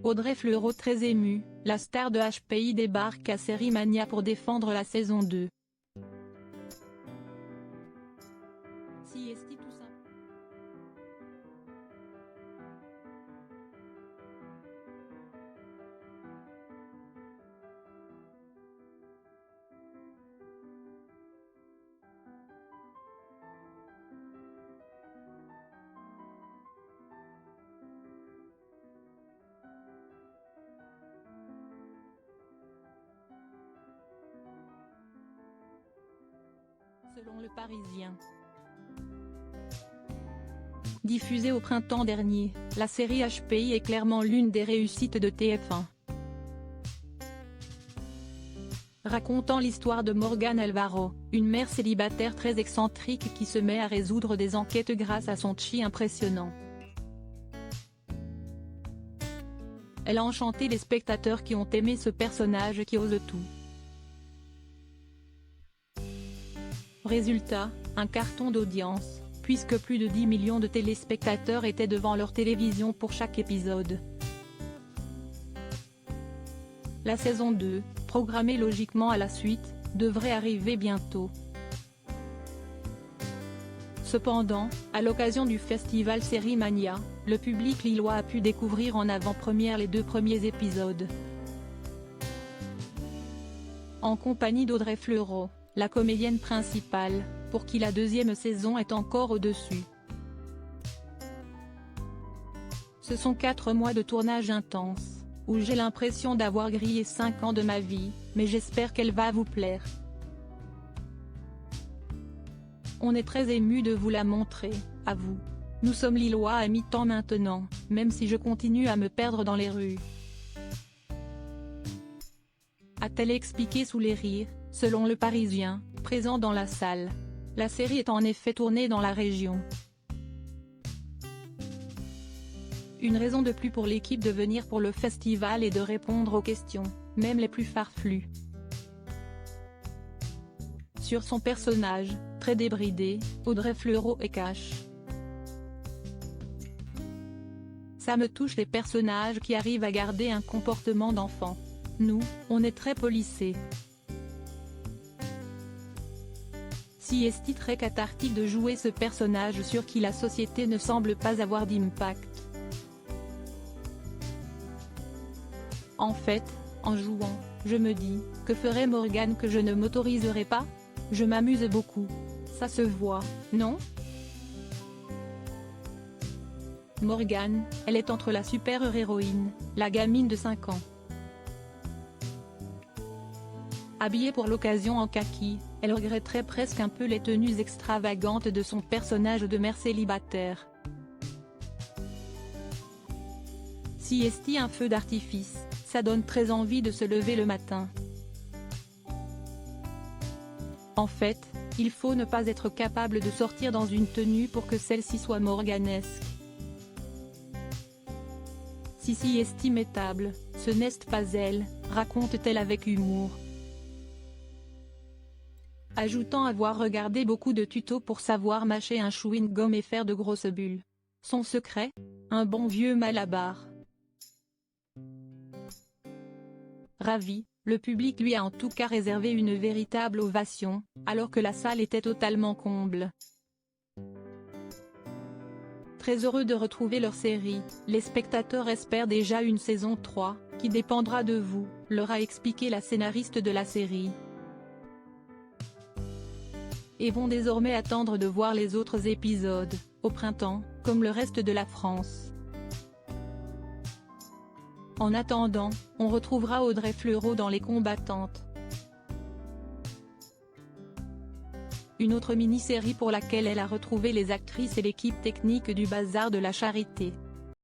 Audrey Fleurot très émue, la star de HPI débarque à Série Mania pour défendre la saison 2. Si est-il tout ça? Selon Le Parisien. Diffusée au printemps dernier, la série HPI est clairement l'une des réussites de TF1. Racontant l'histoire de Morgane Alvaro, une mère célibataire très excentrique qui se met à résoudre des enquêtes grâce à son chi impressionnant. Elle a enchanté les spectateurs qui ont aimé ce personnage qui ose tout. Résultat, un carton d'audience, puisque plus de 10 millions de téléspectateurs étaient devant leur télévision pour chaque épisode. La saison 2, programmée logiquement à la suite, devrait arriver bientôt. Cependant, à l'occasion du festival Série Mania, le public lillois a pu découvrir en avant-première les 2 premiers épisodes. En compagnie d'Audrey Fleurot, la comédienne principale, pour qui la 2e saison est encore au-dessus. Ce sont 4 mois de tournage intense, où j'ai l'impression d'avoir grillé 5 ans de ma vie, mais j'espère qu'elle va vous plaire. On est très ému de vous la montrer, à vous. Nous sommes lillois à mi-temps maintenant, même si je continue à me perdre dans les rues. A-t-elle expliqué sous les rires, selon Le Parisien, présent dans la salle. La série est en effet tournée dans la région. Une raison de plus pour l'équipe de venir pour le festival et de répondre aux questions, même les plus farfelues. Sur son personnage, très débridé, Audrey Fleurot est cash. Ça me touche les personnages qui arrivent à garder un comportement d'enfant. Nous, on est très polissés. Si est-il très cathartique de jouer ce personnage sur qui la société ne semble pas avoir d'impact. En fait, en jouant, je me dis, que ferait Morgane que je ne m'autoriserais pas? Je m'amuse beaucoup. Ça se voit, non? Morgane, elle est entre la super-héroïne, la gamine de 5 ans. Habillée pour l'occasion en kaki, elle regretterait presque un peu les tenues extravagantes de son personnage de mère célibataire. Si est-il un feu d'artifice, ça donne très envie de se lever le matin. En fait, il faut ne pas être capable de sortir dans une tenue pour que celle-ci soit morganesque. Si est mettable, ce n'est pas elle, raconte-t-elle avec humour. Ajoutant avoir regardé beaucoup de tutos pour savoir mâcher un chewing-gum et faire de grosses bulles. Son secret? Un bon vieux Malabar. Ravi, le public lui a en tout cas réservé une véritable ovation, alors que la salle était totalement comble. Très heureux de retrouver leur série, les spectateurs espèrent déjà une saison 3, qui dépendra de vous, leur a expliqué la scénariste de la série. Et vont désormais attendre de voir les autres épisodes, au printemps, comme le reste de la France. En attendant, on retrouvera Audrey Fleurot dans Les Combattantes. Une autre mini-série pour laquelle elle a retrouvé les actrices et l'équipe technique du Bazar de la Charité.